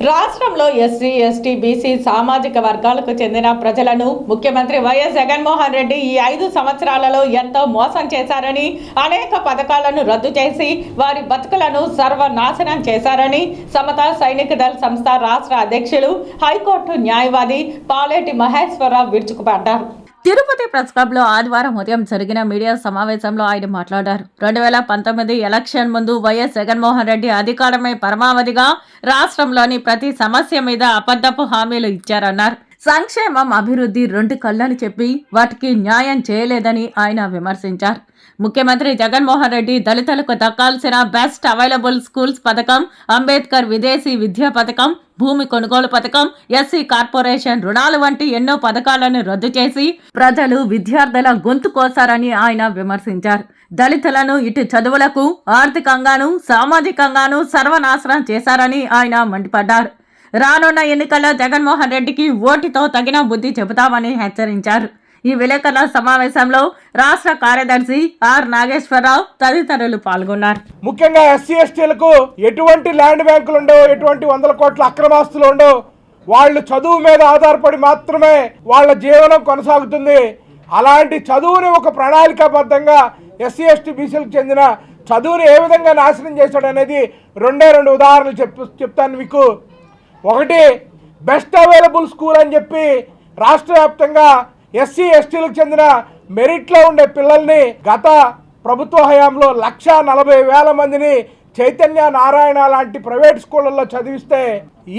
రాష్ట్రంలో SC, ST, BC సామాజిక వర్గాలకు చెందిన ప్రజలను ముఖ్యమంత్రి వైఎస్ జగన్మోహన్ రెడ్డి ఈ 5 సంవత్సరాలలో ఎంతో మోసం చేశారని, అనేక పథకాలను రద్దు చేసి వారి బతుకులను సర్వనాశనం చేశారని సమతా సైనిక దళ సంస్థ రాష్ట్ర అధ్యక్షులు, హైకోర్టు న్యాయవాది పాలేటి మహేశ్వరరావు విరుచుకుపడ్డారు. తిరుపతి ప్రెస్ క్లబ్ లో ఆదివారం ఉదయం జరిగిన మీడియా సమావేశంలో ఆయన మాట్లాడారు. 2019 ఎలక్షన్ ముందు వైఎస్ జగన్మోహన్ రెడ్డి అధికారమే పరమావధిగా రాష్ట్రంలోని ప్రతి సమస్య మీద అబద్ధపు హామీలు ఇచ్చారన్నారు. సంక్షేమం, అభివృద్ధి 2 కళ్ళని చెప్పి వాటికి న్యాయం చేయలేదని ఆయన విమర్శించారు. ముఖ్యమంత్రి జగన్మోహన్ రెడ్డి దళితులకు దక్కాల్సిన బెస్ట్ అవైలబుల్ స్కూల్స్ పథకం, అంబేద్కర్ విదేశీ విద్యా పథకం, భూమి కొనుగోలు పథకం, ఎస్సీ కార్పొరేషన్ రుణాలు వంటి ఎన్నో పథకాలను రద్దు చేసి ప్రజలు, విద్యార్థుల గొంతు కోసారని ఆయన విమర్శించారు. దళితులను ఇటు చదువులకు, ఆర్థికంగాను, సామాజికంగాను సర్వనాశనం చేశారని ఆయన మండిపడ్డారు. రానున్న ఎన్నికల్లో జగన్మోహన్ రెడ్డికి ఓటుతో తగిన బుద్ధి చెబుతామని హెచ్చరించారు. ఈ విలేకరుల సమావేశంలో రాష్ట్ర కార్యదర్శి ఆర్ నాగేశ్వరరావు తదితరులు పాల్గొన్నారు. ముఖ్యంగా ఎస్సీ ఎస్టీలకు ఎటువంటి ల్యాండ్ బ్యాంకులు ఉండవు, ఎటువంటి 100 కోట్ల అక్రమాస్తులు ఉండవు. వాళ్ళు చదువు మీద ఆధారపడి మాత్రమే వాళ్ళ జీవనం కొనసాగుతుంది. అలాంటి చదువుని ఒక ప్రణాళికాబద్ధంగా ఎస్సీ ఎస్టీ బీసీలకు చెందిన చదువుని ఏ విధంగా నాశనం చేశాడు అనేది 2 ఉదాహరణలు చెప్తాను మీకు. ఒకటి, బెస్ట్ అవైలబుల్ స్కూల్ అని చెప్పి రాష్ట్ర వ్యాప్తంగా ఎస్సీ ఎస్టీలకు చెందిన మెరిట్లో ఉండే పిల్లల్ని గత ప్రభుత్వ హయాంలో 1,40,000 మందిని చైతన్య నారాయణ లాంటి ప్రైవేట్ స్కూళ్ళల్లో చదివిస్తే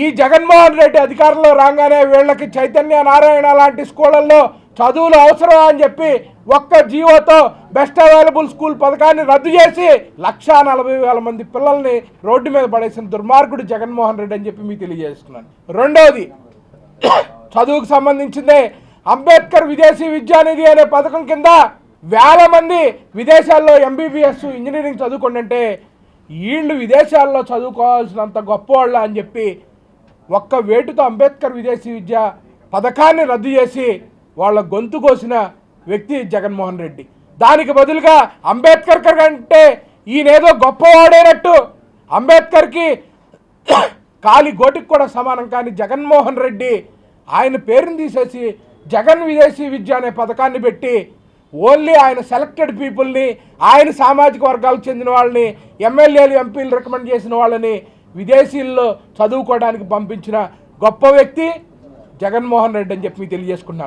ఈ జగన్మోహన్ రెడ్డి అధికారంలో రాగానే వీళ్ళకి చైతన్య నారాయణ లాంటి స్కూళ్ళల్లో చదువులు అవసరం అని చెప్పి ఒక్క జీవోతో బెస్ట్ అవైలబుల్ స్కూల్ పథకాన్ని రద్దు చేసి 1,40,000 మంది పిల్లల్ని రోడ్డు మీద పడేసిన దుర్మార్గుడు జగన్మోహన్ రెడ్డి అని చెప్పి మీకు తెలియజేస్తున్నాను. రెండవది, చదువుకు సంబంధించిందే అంబేద్కర్ విదేశీ విద్యానిధి అనే పథకం కింద 1000 మంది విదేశాల్లో ఎంబీబీఎస్ ఇంజనీరింగ్ చదువుకుంటుంటే వీళ్ళు విదేశాల్లో చదువుకోవాల్సినంత గొప్పవాళ్ళ అని చెప్పి ఒక్క వేటుతో అంబేద్కర్ విదేశీ విద్యా పథకాన్ని రద్దు చేసి వాళ్ళ గొంతు కోసిన వ్యక్తి జగన్మోహన్ రెడ్డి. దానికి బదులుగా అంబేద్కర్ కంటే ఈయనేదో గొప్పవాడైనట్టు అంబేద్కర్కి కాలి గోటికి కూడా సమానం కానీ జగన్మోహన్ రెడ్డి ఆయన పేరుని తీసేసి జగన్ విదేశీ విద్య అనే పథకాన్ని పెట్టి ఓన్లీ ఆయన సెలెక్టెడ్ పీపుల్ని, ఆయన సామాజిక వర్గాలకు చెందిన వాళ్ళని, ఎమ్మెల్యేలు, ఎంపీలు రికమెండ్ చేసిన వాళ్ళని విదేశీల్లో చదువుకోవడానికి పంపించిన గొప్ప వ్యక్తి జగన్మోహన్ రెడ్డి అని చెప్పి మీకు తెలియజేసుకున్నాను.